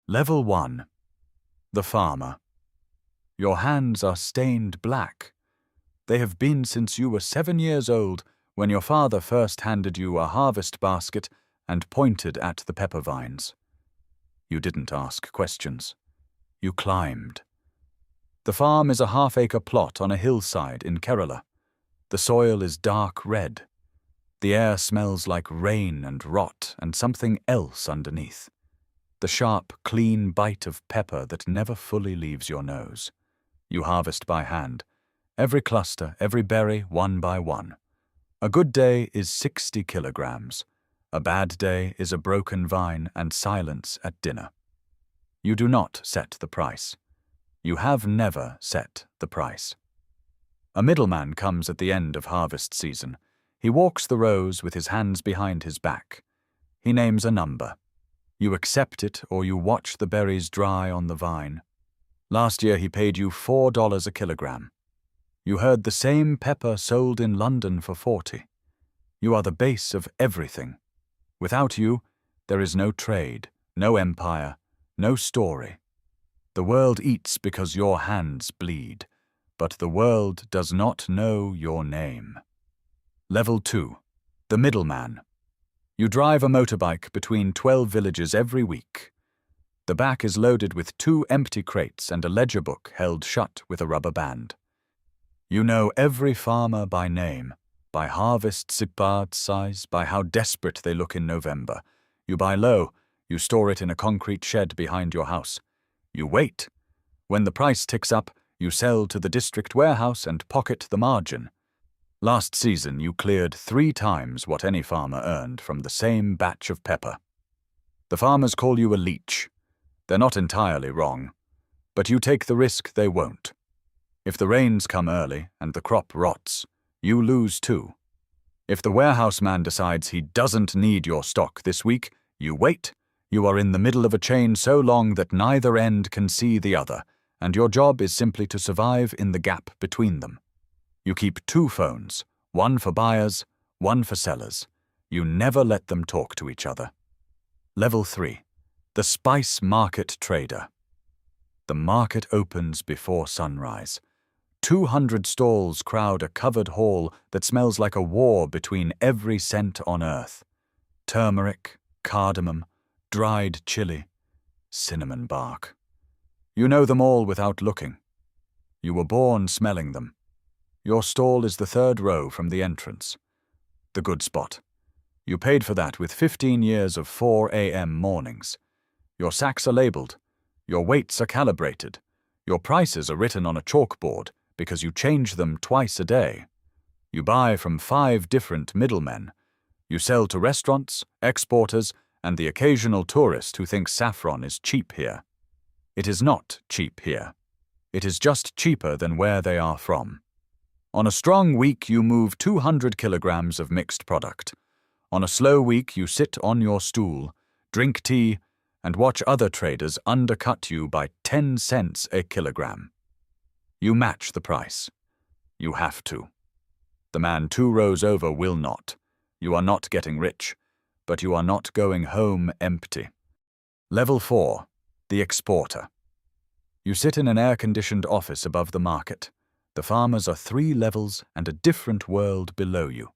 Level 1. The farmer. Your hands are stained black. They have been since you were 7 years old, when your father first handed you a harvest basket and pointed at the pepper vines. You didn't ask questions. You climbed. The farm is a half-acre plot on a hillside in Kerala. The soil is dark red. The air smells like rain and rot and something else underneath. The sharp, clean bite of pepper that never fully leaves your nose. You harvest by hand. Every cluster, every berry, one by one. A good day is 60 kilograms. A bad day is a broken vine and silence at dinner. You do not set the price. You have never set the price. A middleman comes at the end of harvest season. He walks the rows with his hands behind his back. He names a number. You accept it or you watch the berries dry on the vine. Last year he paid you $4 a kilogram. You heard the same pepper sold in London for 40. You are the base of everything. Without you, there is no trade, no empire, no story. The world eats because your hands bleed, but the world does not know your name. Level 2. The middleman. You drive a motorbike between 12 villages every week. The back is loaded with 2 empty crates and a ledger book held shut with a rubber band. You know every farmer by name, by harvest size, by how desperate they look in November. You buy low, you store it in a concrete shed behind your house. You wait. When the price ticks up, you sell to the district warehouse and pocket the margin. Last season you cleared 3 times what any farmer earned from the same batch of pepper. The farmers call you a leech. They're not entirely wrong, but you take the risk they won't. If the rains come early and the crop rots, you lose too. If the warehouse man decides he doesn't need your stock this week, you wait. You are in the middle of a chain so long that neither end can see the other, and your job is simply to survive in the gap between them. You keep 2 phones, one for buyers, one for sellers. You never let them talk to each other. Level 3. The spice market trader. The market opens before sunrise. 200 stalls crowd a covered hall that smells like a war between every scent on earth. Turmeric, cardamom, dried chili, cinnamon bark. You know them all without looking. You were born smelling them. Your stall is the 3rd row from the entrance. The good spot. You paid for that with 15 years of 4 a.m. mornings. Your sacks are labeled. Your weights are calibrated. Your prices are written on a chalkboard because you change them twice a day. You buy from 5 different middlemen. You sell to restaurants, exporters, and the occasional tourist who thinks saffron is cheap here. It is not cheap here. It is just cheaper than where they are from. On a strong week, you move 200 kilograms of mixed product. On a slow week, you sit on your stool, drink tea, and watch other traders undercut you by 10 cents a kilogram. You match the price. You have to. The man 2 rows over will not. You are not getting rich, but you are not going home empty. Level 4. The exporter. You sit in an air-conditioned office above the market. The farmers are 3 levels and a different world below you.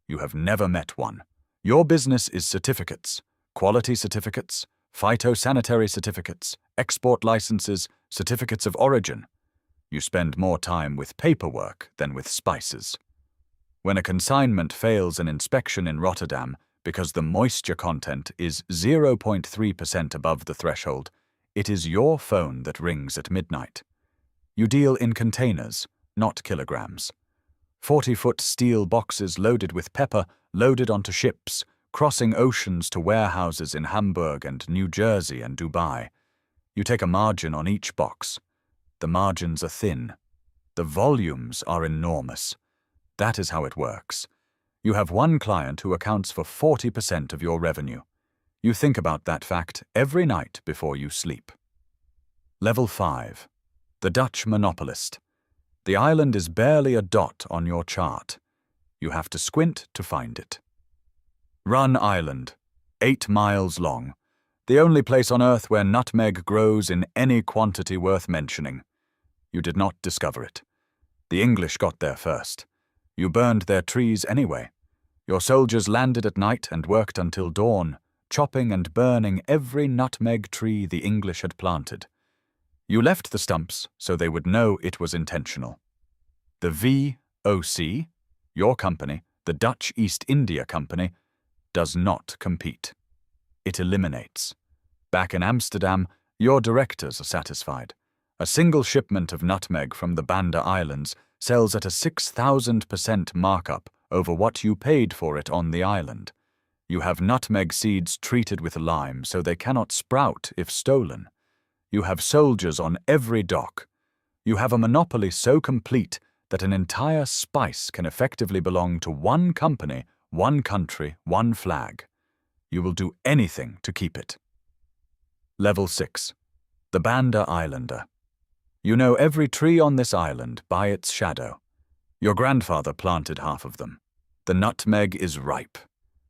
You have never met one. Your business is certificates, quality certificates, phytosanitary certificates, export licenses, certificates of origin. You spend more time with paperwork than with spices. When a consignment fails an inspection in Rotterdam because the moisture content is 0.3% above the threshold, it is your phone that rings at midnight. You deal in containers, not kilograms. 40-foot steel boxes loaded with pepper, loaded onto ships, crossing oceans to warehouses in Hamburg and New Jersey and Dubai. You take a margin on each box. The margins are thin. The volumes are enormous. That is how it works. You have one client who accounts for 40% of your revenue. You think about that fact every night before you sleep. Level 5. The Dutch monopolist. The island is barely a dot on your chart. You have to squint to find it. Run Island, 8 miles long. The only place on earth where nutmeg grows in any quantity worth mentioning. You did not discover it. The English got there first. You burned their trees anyway. Your soldiers landed at night and worked until dawn, chopping and burning every nutmeg tree the English had planted. You left the stumps so they would know it was intentional. The VOC, your company, the Dutch East India Company, does not compete. It eliminates. Back in Amsterdam, your directors are satisfied. A single shipment of nutmeg from the Banda Islands sells at a 6,000% markup over what you paid for it on the island. You have nutmeg seeds treated with lime so they cannot sprout if stolen. You have soldiers on every dock. You have a monopoly so complete that an entire spice can effectively belong to one company, one country, one flag. You will do anything to keep it. Level 6. The Banda Islander. You know every tree on this island by its shadow. Your grandfather planted half of them. The nutmeg is ripe.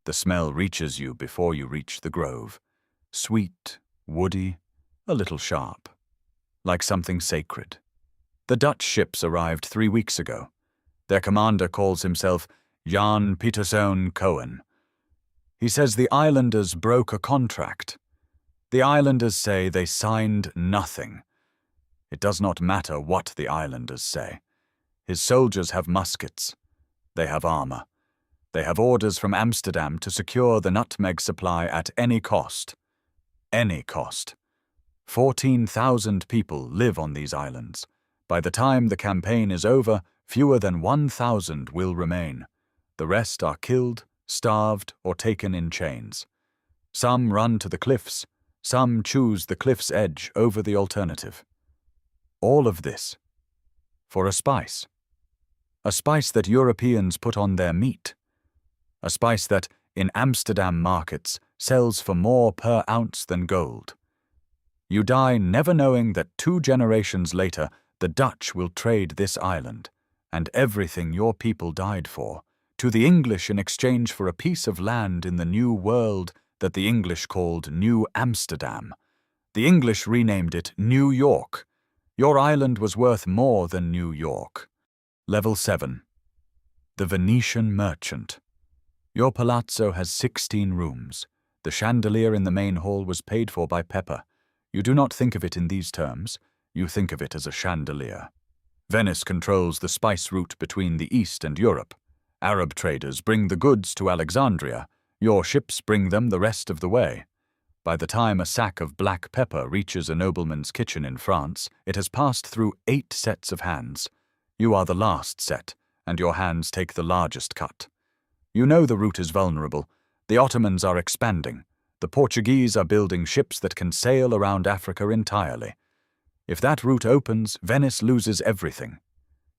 The smell reaches you before you reach the grove. Sweet, woody, a little sharp. Like something sacred. The Dutch ships arrived 3 weeks ago. Their commander calls himself Jan Pieterszoon Cohen. He says the islanders broke a contract. The islanders say they signed nothing. It does not matter what the islanders say. His soldiers have muskets. They have armor. They have orders from Amsterdam to secure the nutmeg supply at any cost. Any cost. 14,000 people live on these islands. By the time the campaign is over, fewer than 1,000 will remain. The rest are killed, starved, or taken in chains. Some run to the cliffs. Some choose the cliff's edge over the alternative. All of this for a spice. A spice that Europeans put on their meat. A spice that, in Amsterdam markets, sells for more per ounce than gold. You die never knowing that 2 generations later the Dutch will trade this island, and everything your people died for, to the English in exchange for a piece of land in the New World that the English called New Amsterdam. The English renamed it New York. Your island was worth more than New York. Level 7. The Venetian Merchant. Your palazzo has 16 rooms. The chandelier in the main hall was paid for by Pepper. You do not think of it in these terms. You think of it as a chandelier. Venice controls the spice route between the East and Europe. Arab traders bring the goods to Alexandria. Your ships bring them the rest of the way. By the time a sack of black pepper reaches a nobleman's kitchen in France, it has passed through 8 sets of hands. You are the last set, and your hands take the largest cut. You know the route is vulnerable. The Ottomans are expanding. The Portuguese are building ships that can sail around Africa entirely. If that route opens, Venice loses everything.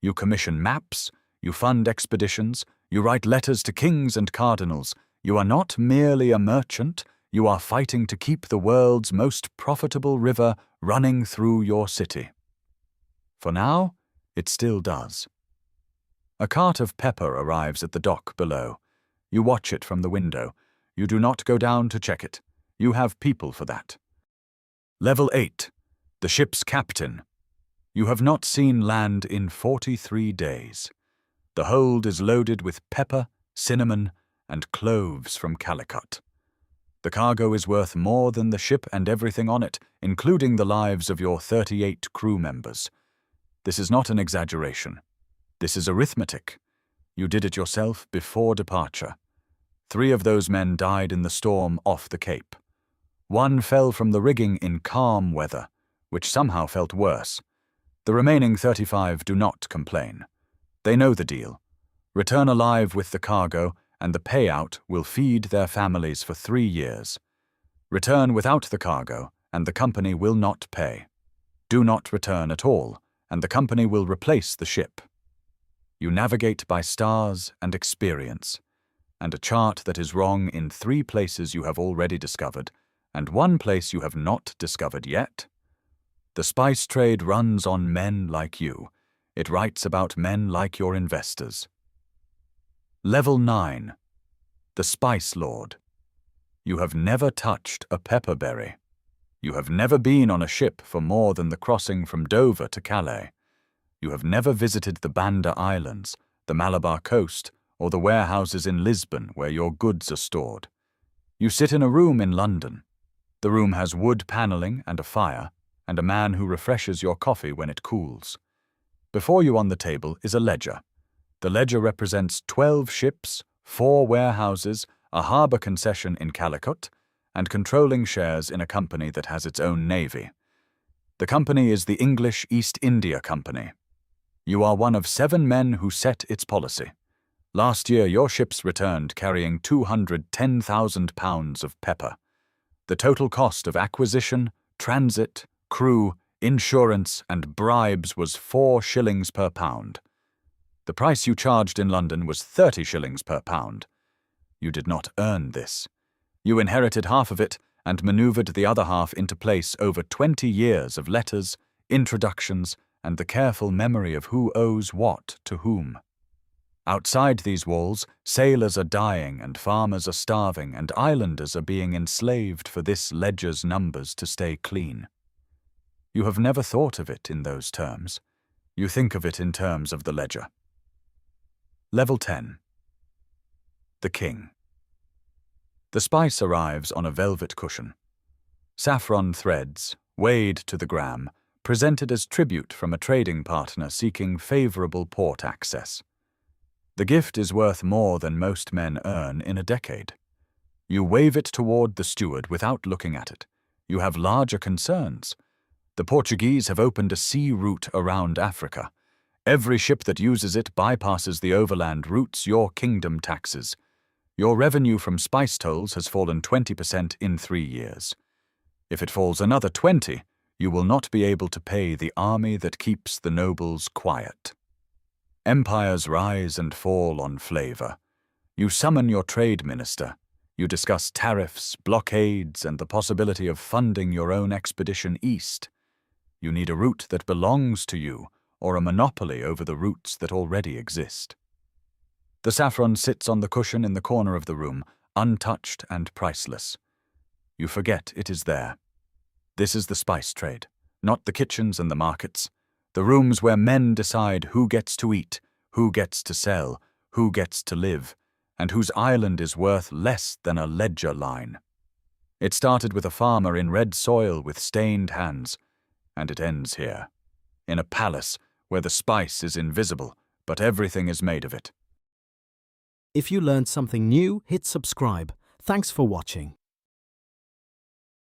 You commission maps, you fund expeditions, you write letters to kings and cardinals. You are not merely a merchant, you are fighting to keep the world's most profitable river running through your city. For now, it still does. A cart of pepper arrives at the dock below. You watch it from the window. You do not go down to check it. You have people for that. Level 8. The ship's captain. You have not seen land in 43 days. The hold is loaded with pepper, cinnamon, and cloves from Calicut. The cargo is worth more than the ship and everything on it, including the lives of your 38 crew members. This is not an exaggeration. This is arithmetic. You did it yourself before departure. 3 of those men died in the storm off the Cape. 1 fell from the rigging in calm weather, which somehow felt worse. The remaining 35 do not complain. They know the deal. Return alive with the cargo, and the payout will feed their families for 3 years. Return without the cargo, and the company will not pay. Do not return at all, and the company will replace the ship. You navigate by stars and experience, and a chart that is wrong in 3 places you have already discovered, and 1 place you have not discovered yet. The spice trade runs on men like you. It writes about men like your investors. Level 9. The Spice Lord. You have never touched a pepperberry. You have never been on a ship for more than the crossing from Dover to Calais. You have never visited the Banda Islands, the Malabar coast, or the warehouses in Lisbon where your goods are stored. You sit in a room in London. The room has wood paneling and a fire, and a man who refreshes your coffee when it cools. Before you on the table is a ledger. The ledger represents 12 ships, 4 warehouses, a harbour concession in Calicut, and controlling shares in a company that has its own navy. The company is the English East India Company. You are one of 7 men who set its policy. Last year your ships returned carrying £210,000 of pepper. The total cost of acquisition, transit, crew, insurance, and bribes was 4 shillings per pound. The price you charged in London was 30 shillings per pound. You did not earn this. You inherited half of it and manoeuvred the other half into place over 20 years of letters, introductions, and the careful memory of who owes what to whom. Outside these walls, sailors are dying and farmers are starving and islanders are being enslaved for this ledger's numbers to stay clean. You have never thought of it in those terms. You think of it in terms of the ledger. Level 10. The King. The spice arrives on a velvet cushion. Saffron threads, weighed to the gram, presented as tribute from a trading partner seeking favourable port access. The gift is worth more than most men earn in a decade. You wave it toward the steward without looking at it. You have larger concerns. The Portuguese have opened a sea route around Africa. Every ship that uses it bypasses the overland routes your kingdom taxes. Your revenue from spice tolls has fallen 20% in 3 years. If it falls another 20, you will not be able to pay the army that keeps the nobles quiet. Empires rise and fall on flavour. You summon your trade minister. You discuss tariffs, blockades, and the possibility of funding your own expedition east. You need a route that belongs to you, or a monopoly over the routes that already exist. The saffron sits on the cushion in the corner of the room, untouched and priceless. You forget it is there. This is the spice trade, not the kitchens and the markets, the rooms where men decide who gets to eat, who gets to sell, who gets to live, and whose island is worth less than a ledger line. It started with a farmer in red soil with stained hands, and it ends here, in a palace where the spice is invisible, but everything is made of it. If you learned something new, hit subscribe. Thanks for watching.